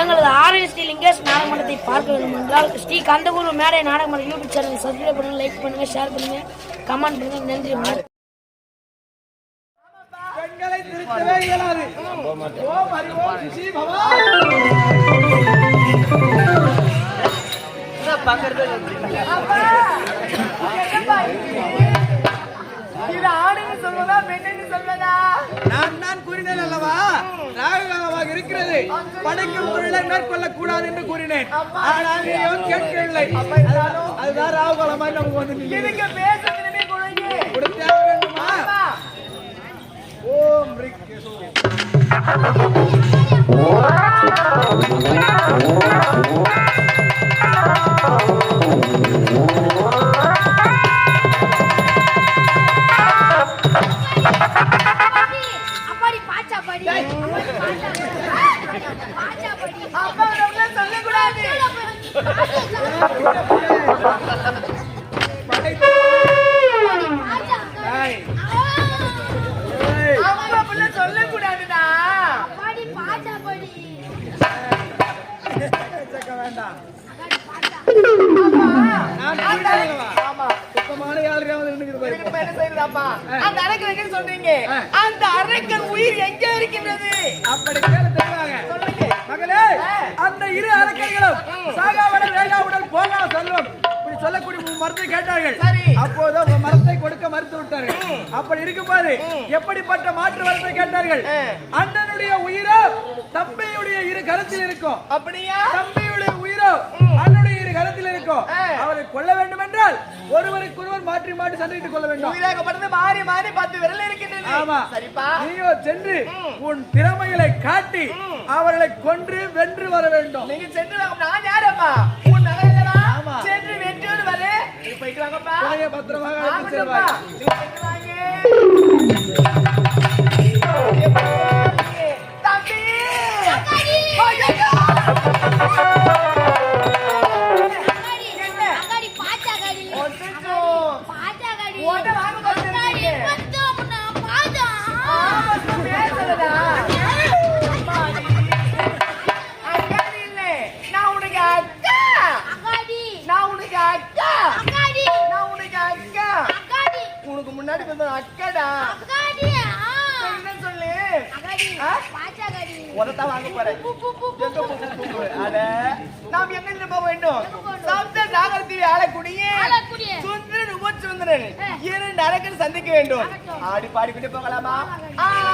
எங்களது ஆர்எஸ் ஸ்ரீ லிங்கேஷ் நாடகமன்றத்தை பார்க்க வேண்டும் என்றால் ஸ்ரீ கந்தகுரு மேடை நாடகமன்ற யூடியூப் சேனலை சப்ஸ்கிரைப் பண்ணுங்க, லைக் பண்ணுங்க, ஷேர் பண்ணுங்க, கமெண்ட் பண்ணுங்க. நன்றி. பெண்களை திருத்தவே இயலாது. ஓம் ஹரி ஓம் சிசி பவா. இது ஆணைன்னு சொல்வதா பெண்ணுன்னு சொல்வதா? நான் கூறினேன் அல்லவா, ராககாலமாக இருக்கிறது, படைக்கும் தொழிலை மேற்கொள்ள கூடாது என்று கூறினேன். ஆனால் நீயோ கேட்கவில்லை. அதுதான் ராகுகாலமாக நமக்கு வந்து இதுக்கு பேசுறதுமே கொடுத்தே வேண்டுமா? ஓம் ரிக் சொல்லக்கூடாதுடா. வேண்டாம். அந்த அரக்கன் சொல்றீங்க, அந்த அரக்கன் உயிர் எங்க இருக்கின்றது? அப்படி கேள்வி தெரிவாங்க. மகளே, அந்த இரு அரக்கர்களும் சாகாவுடன் வேகாவுடன் போகா சொல்லும் இப்படி சொல்லக்கூடிய மரத்தை கேட்டார்கள். அப்போது உங்க மரத்தை கொடுக்க மறுத்து விட்டார்கள். அப்படி இருக்கும்போது எப்படிப்பட்ட மாற்று மரத்தை கேட்டார்கள்? அண்ணனுடைய உயிரோ தம்பியுடைய இரு கருத்தில் இருக்கும். அப்படியா? தம்பியுடைய உயிரோ அண்ணனுடைய இரு கருத்தில் இருக்கும். அவரை கொல்ல வேண்டும் என்றால் ஒருவருக்கொருவர் மாற்றி மாற்றி சண்டையிட்டுக் கொள்ள வேண்டும். உயிராகப்பட்டது மாறி மாறி 10 விரல் இருக்கின்றது. ஆமா, சரிப்பா. நீயோ சென்று உன் திறமைகளை காட்டி அவர்களை கொன்று வென்று வர வேண்டும். நீங்க சென்று நான் யாரப்பா? உன் நகையல்லவா? சென்று வென்று வர. நீ போயிட்டு வாங்கப்பா. போய் பத்திரமாக அழைத்து செல்வாய். நீ சென்று வாங்க. தம்பி அக்காடி ஐயோ அக்காடி பாச்சாகாடி ஓட்டோ பாச்சாகாடி ஓட வாங்க பாச்சாகாடி பத்தோம்னா பாஜா பேசலடா அக்காடி இல்ல நான் உனக்கு அக்கா அக்காடி நான் உனக்கு அக்கா அக்காடி நான் உனக்கு அக்கா அக்காடி உனக்கு முன்னாடி வந்து அக்காடா அக்காடி என்ன சொல்லு அக்காடி பாச்சாகாடி ஒரத்தா வாங்க போறேன் எங்க அட நாம் எங்க இருந்து போக வேண்டும்? சப்த சாகரத்தில் ஆளக்கூடிய சுந்தரன் உபசுந்தரன் இரண்டு அரக்கன் சந்திக்க வேண்டும். ஆடி பாடிக்கிட்டு போகலாமா? வாங்க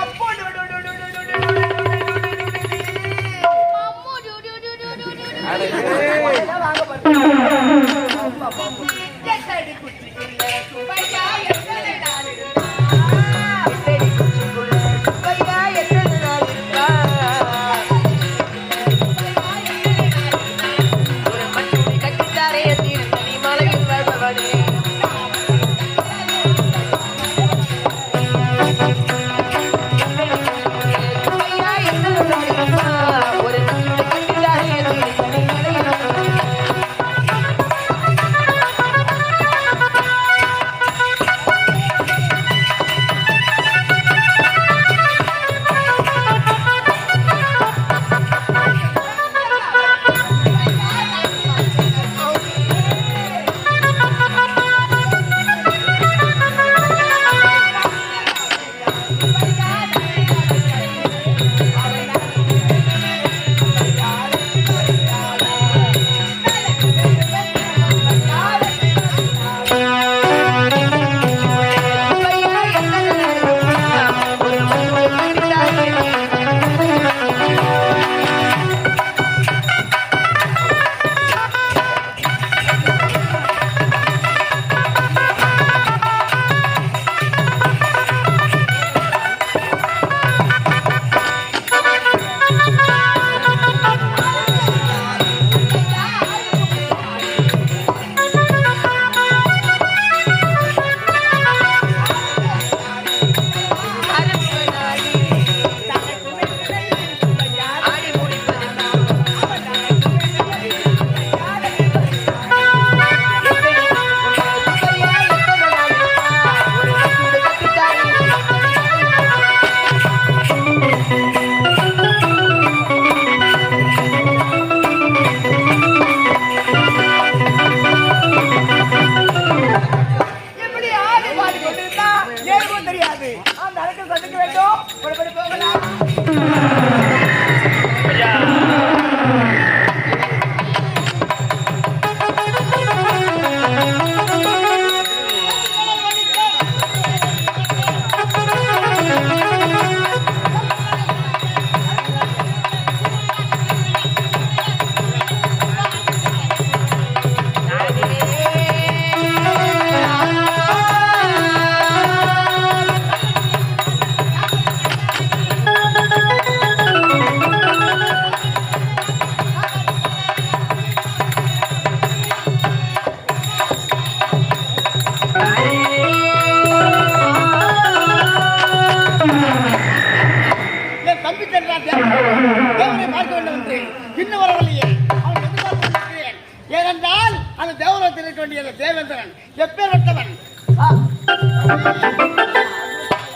இன்னும் வரவில்லையே. அவன் எதிர்பார்த்திருக்கிறேன். ஏனென்றால் அந்த தேவலோகத்தில் இருக்க வேண்டிய தேவேந்திரன் எப்பேற்பட்டவன்.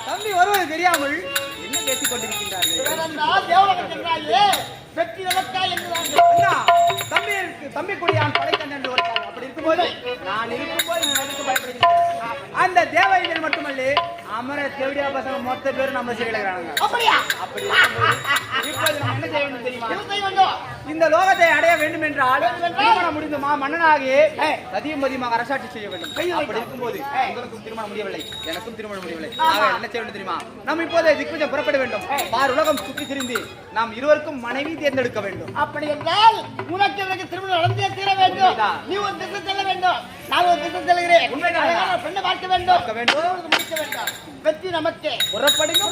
தம்பி வருவது தெரியாமல் என்ன பேசிக் கொண்டிருக்கின்றார்கள்? ஏனென்றால் தேவலோகத்தினாலே வெற்றி நமக்கா என்றுதான். அண்ணா, தம்பி குடியான் படைக்கன் என்று வருகிறார். அப்படி இருக்கும்போது நான் இருக்கும்போது நீ எதுக்கு பயப்படுகிறீர்கள்? அந்த தேவதைகள் மட்டுமல்ல, அமர தேவடியா பசங்க மொத்த பேரும் நம்ம சீரழிக்கிறாங்க. அப்படியா? அப்படி இருக்கும்போது இப்போது நம்ம என்ன செய்ய வேண்டும் தெரியுமா? என்ன செய்ய வேண்டும்? இந்த லோகத்தை அடைய வேண்டும் என்றால் திருமணம் முடிந்து மன்னனாகி சதியும் மதியமாக அரசாட்சி செய்ய வேண்டும். அப்படி இருக்கும்போது உங்களுக்கும் திருமணம் முடியவில்லை, எனக்கும் திருமணம் முடியவில்லை. என்ன செய்ய வேண்டும் தெரியுமா? நம்ம இப்போது திக்விஜயம் புறப்பட வேண்டும். பார் உலகம் சுற்றி திரிந்து நாம் இருவருக்கும் மனைவி தேர்ந்தெடுக்க வேண்டும். அப்படி என்றால் உனக்கு எனக்கு திருமணம் நடந்தே தீர வேண்டும். நீ ஒரு திசை செல்ல வேண்டும், நான் ஒரு திசை செல்கிறேன். உண்மைதான். பெண்ணை பார்க்க வேண்டும், முடிக்க வேண்டும். வெற்றி நமக்கே. புறப்படுங்க.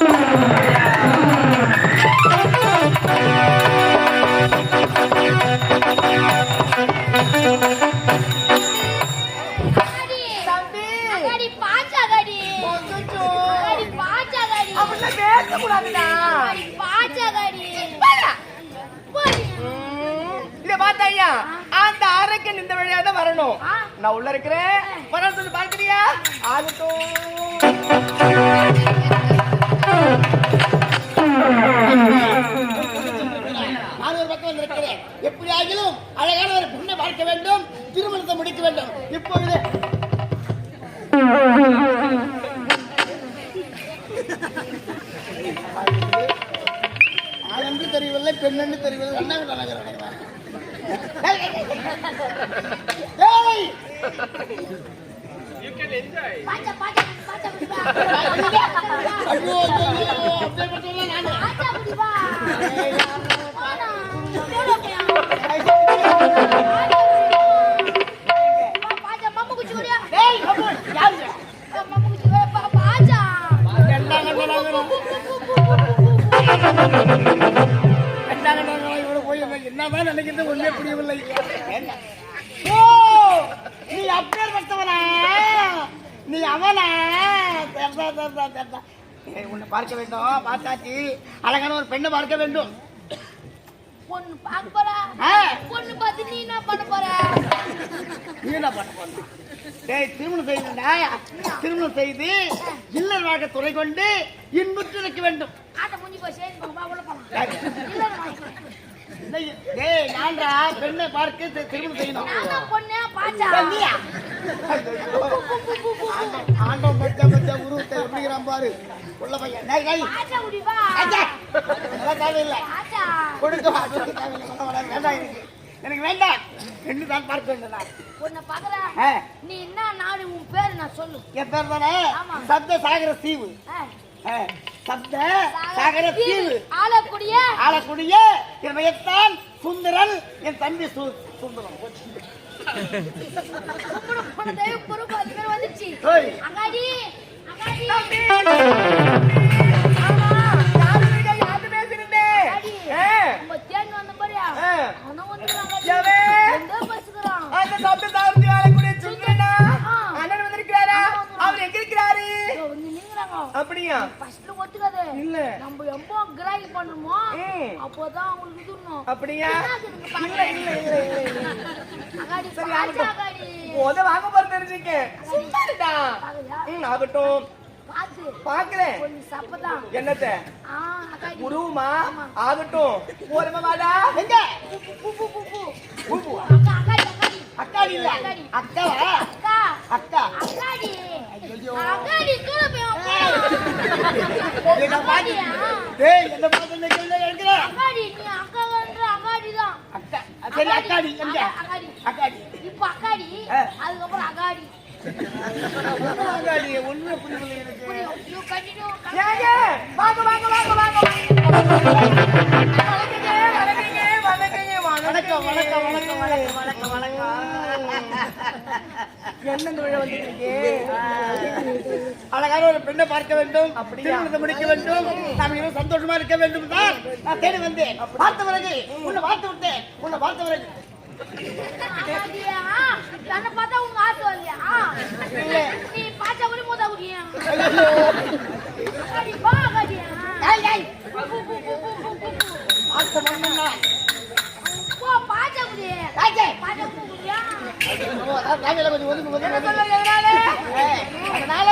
அந்த அரைக்கன் இந்த வழியா தான் வரணும். நான் உள்ள இருக்கிறேன், வர சொல்லி பார்க்கிறியா? ஆகட்டும். நான் ஒரு பக்கம் வந்திருக்கிறேன். எப்படி ஆகிலும் அழகான ஒரு பெண்ணை பார்க்க வேண்டும், திருமணத்தை முடிக்க வேண்டும். இப்பொழுது ஆணென்று தெரியவில்லை, பெண்ணென்று தெரியவில்லை. என்ன என்னதான் நினைக்கிறது ஒன்றே புரியவில்லை. நீ அப்பேற்பட்டவனா? நீ அவனா? உன்னை பார்க்க வேண்டும். பார்த்தாச்சு, அழகான ஒரு பெண்ணை பார்க்க வேண்டும். பொண்ணு பார்க்க போற? பொண்ணு பார்த்து நீ என்ன பண்ண போற? நீ என்ன பண்ண போற? திருமணம் செய்யணும்டா. திருமணம் செய்து இல்லற வாழ்க்கை துணை கொண்டு இன்புற்று இருக்க வேண்டும். ஆட்ட முடிஞ்சு போய் சேர்ந்து உள்ள போலாம். நான்டா பெண்ணை பார்க்க திருமணம் செய்யணும். பொண்ணு பாச்சா ஆண்டம் பச்சா பச்சா உருவத்தை எப்படிங்கிறான் பாரு. உள்ள பையன் தேவையில்லை, கொடுக்க எனக்கு வேண்டாம். பெண்ணு தான் பார்க்க வேண்டும். உன்னை பார்க்கல. நீ என்ன நாடு? உன் பேரு நான் சொல்லு. என் பேர் தானே சப்த சாகர தீவு. சப்த சாகர தீவு ஆளக்கூடிய என் பெயர்தான் சுந்தரன். என் தம்பி சுந்தரம். வந்துச்சு. அப்படியா? இல்ல நம்ம எப்போ கிராகி பண்ணுமோ அப்போதான் அவங்களுக்கு இதுணும். அப்படியா? இல்ல இல்ல இல்ல சரி ஆகட்டும். வாங்க போறது தெரிஞ்சுக்கேன். ஆகட்டும். பாக்குறேன். என்னத்த உருவமா? ஆகட்டும். போறமா வாடா. எங்க? அக்காடி இல்ல, அக்கா அக்கா அக்காடி. ஐயோ அக்காடி தூர போய் என்ன பாடி? டேய் என்ன பாடுறீங்க? கேளுங்க. அக்காடி நீ அக்காங்கன்ற அக்காடி தான். அக்கா சரி அக்காடி எங்க? அக்காடி அக்காடி. இப்போ அக்காடி அதுக்கு அப்புறம் அகாடி. அக்காடி ஒண்ணு புரியல எனக்கு. You continue. ஏங்க வாங்க வாங்க வாங்க வாங்க. வணக்கம் வணக்கம் வணக்கம் வணக்கம் வணக்கம் வணக்கம். என்ன விழா வந்துருக்கு? அழகான ஒரு பெண்ணை பார்க்க வேண்டும், திருமணத்தை முடிக்க வேண்டும், நாம் இன்னும் சந்தோஷமா இருக்க வேண்டும் தான் நான் தேடி வந்தேன். பார்த்த பிறகு உன்னை பார்த்து விட்டேன். உன்னை பார்த்த பிறகு என்ன பார்த்தா உங்க ஆசை வரலையா? நீ பாச்சா கூட மோதா குடியா? அடி பா கடியா. ஆத்த மண்ணா தாங்க கொஞ்சம் ஒதுங்க என்ன ஒதுங்க சொல்றீங்க எதனால? அதனால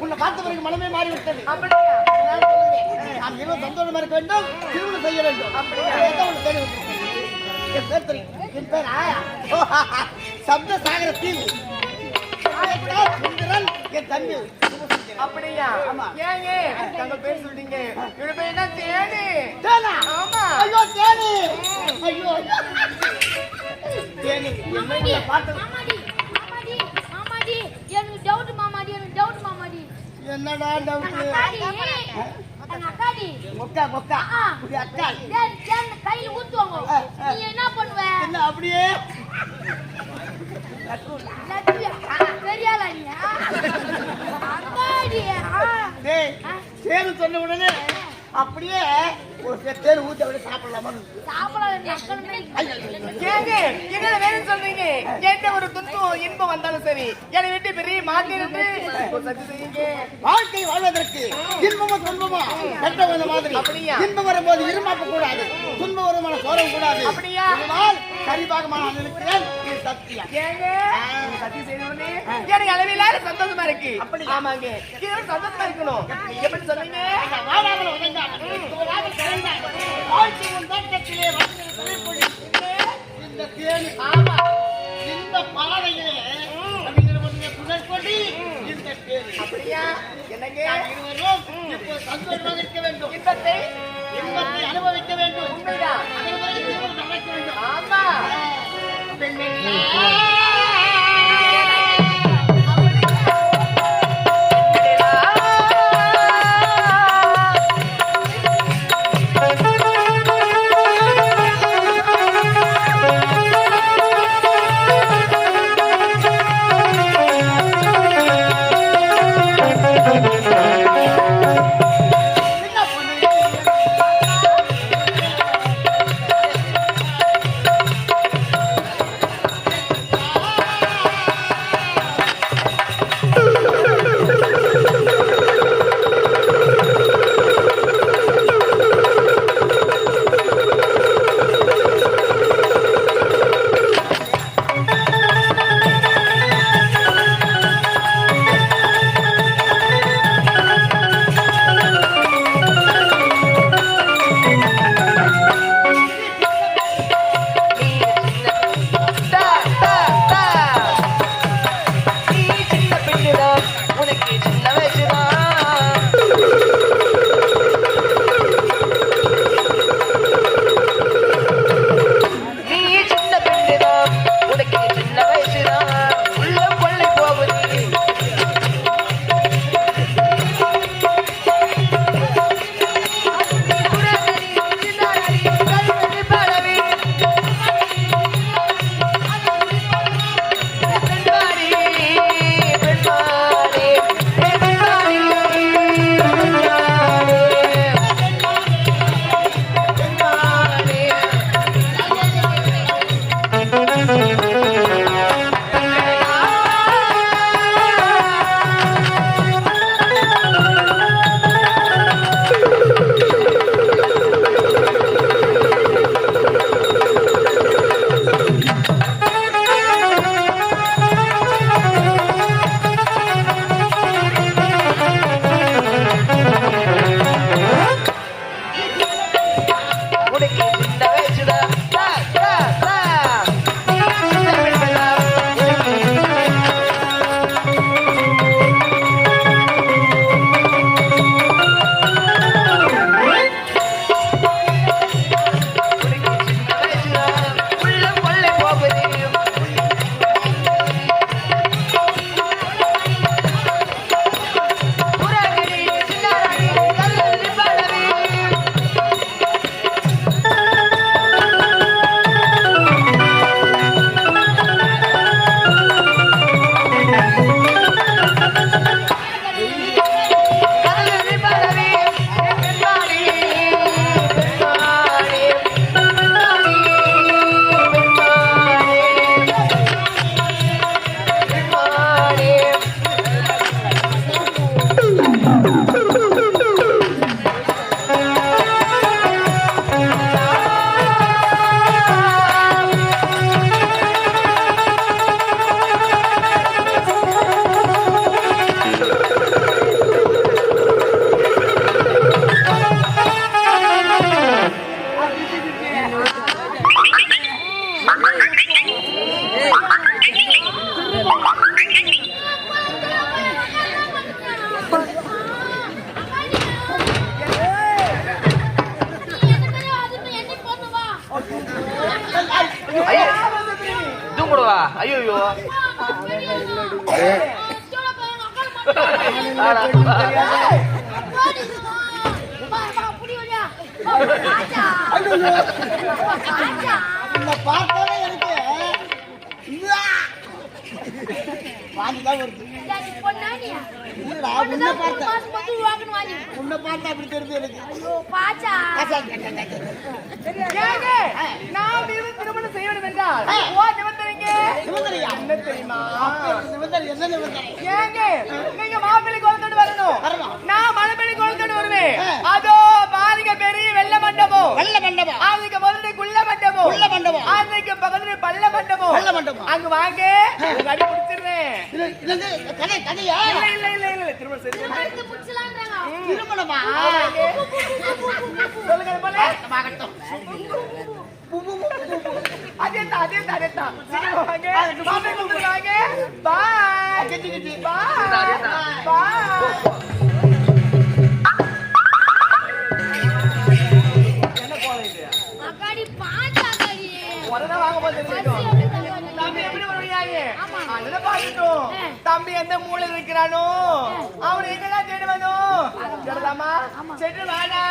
உன்னை பார்த்த பிறகு மனமே மாறி விட்டது அப்படியா? அதனால சொல்லுவேன், நாம் இருவரும் சந்தோஷமா இருக்க வேண்டும், திருமணம் செய்ய வேண்டும். அதைத்தான் உனக்கு தேடி வந்திருக்கேன். என் பேர் தெரியும். என் பேர் ஆயா. சப்த சாகர தீவு. ஆயத்தார் சுந்தரன் என் தம்பி. அப்படியா? ஆமா. ஏங்க தங்க பேர் சொல்றீங்க? இவரு பேர் என்ன? தேனு. தேனா? ஆமா. ஐயோ தேனு. ஐயோ தேனு. மாமாடி, என்ன பாட்டு மாமாடி, மாமாடி, மாமாடி, எனக்கு டவுட் மாமாடி, எனக்கு டவுட் மாமாடி. என்னடா டவுட்? அக்காடி, எங்க அக்காடி. மொக்கா மொக்கா ஆ. புடி அக்கா தேன் கையில ஊத்துவாங்க. நீ என்ன பண்ணுவ? என்ன அப்படியே லட்சுமியா? பெரியாளா நீ? அக்காடி. டேய் தேனு சொன்ன உடனே அப்படியே ஒரு தேன் ஊத்தி அப்படியே சாப்பிடலாமா? சாப்பிடாத மக்களுமே. ஏங்க என்ன வேணும்னு சொல்றீங்க? எந்த ஒரு துன்பம் இன்பம் வந்தாலும் சரி என்னை விட்டு பெரிய மாத்திருந்து ஒரு சத்து செய்யுங்க. வாழ்க்கை வாழ்வதற்கு இன்பமும் துன்பமும் கெட்ட வந்த மாதிரி. அப்படியா? இன்பம் வரும்போது இருமாப்ப கூடாது, துன்பம் வருமான சோரம் கூடாது. அப்படியா? இதனால் சரிபாகமான நான் இருக்கிறேன். இது சத்தியம். ஏங்க நீங்க சத்தி செய்த உடனே எனக்கு அளவில்லாத சந்தோஷமா இருக்கு. அப்படியா? ஆமாங்க இது சந்தோஷமா இருக்கணும். எப்படி சொன்னீங்க? வாழாமல் உதங்காமல் தோழாமல் கலந்தாமல் வாழ்க்கை உன் தோட்டத்திலே வந்து துணைக்கொள்ளி இந்த தேனி. ஆமா. இந்த பாதையிலே அப்படிங்கிற ஒன்றை துணைக்கொள்ளி இந்த தேனி. அப்படியா? என்னங்க நாம் இருவரும் இப்போ சந்தோஷமாக இருக்க வேண்டும், இன்பத்தை இன்பத்தை அனுபவிக்க வேண்டும். உண்மைதான். அதன் பிறகு திருமணம் நடக்க வேண்டும். ஆமா. என்ன பண்ணுறீங்க? ஐயோ ஆபத்து இதுவும் கூடவா ஐயோ ஐயோ உன்னை பார்த்தாலே எனக்கு வாங்கிதான் வருது. இல்லடா, உன்னை பார்த்தா அப்படி தெரியுது எனக்கு. ஏங்க, நாம் இரு திருமணம் செய்ய வேண்டும் என்றால் ஓ நிபந்தனைங்க நிபந்தனையா? என்ன தெரியுமா? நிபந்தனை என்ன நிபந்தனை? ஏங்க, நீங்க மாப்பிள்ளை கோலத்தோடு வரணும். வரணும். நான் மணப்பள்ளி கோலத்தோடு வருவேன். அதோ பாருங்க பெரிய வெள்ள மண்டபம். வெள்ள மண்டபம். அதுக்கு முதல்ல குள்ள மண்டபம். குள்ள மண்டபம். அதுக்கு பக்கத்துல பள்ள மண்டபம். பள்ள மண்டபம். அங்க வாங்க, உங்க அடி பிடிச்சிடுறேன். கதையா? இல்ல திருமணம் செய்து திருமணமா? சொல்லுங்க போல ஆகட்டும். அதேதான் சீக்கிரம் வாங்க. மாப்பிள்ளை கூப்பிட்டு வாங்க. பாய் பாய் பாய். உடனே வாங்க போது தம்பி எப்படி வருவீங்க? அதுல பாத்துட்டோம். தம்பி எந்த மூலையில் இருக்கிறானோ அவனை எங்கதான் தேடுவனோ? சரிதாமா? சரி வாடா.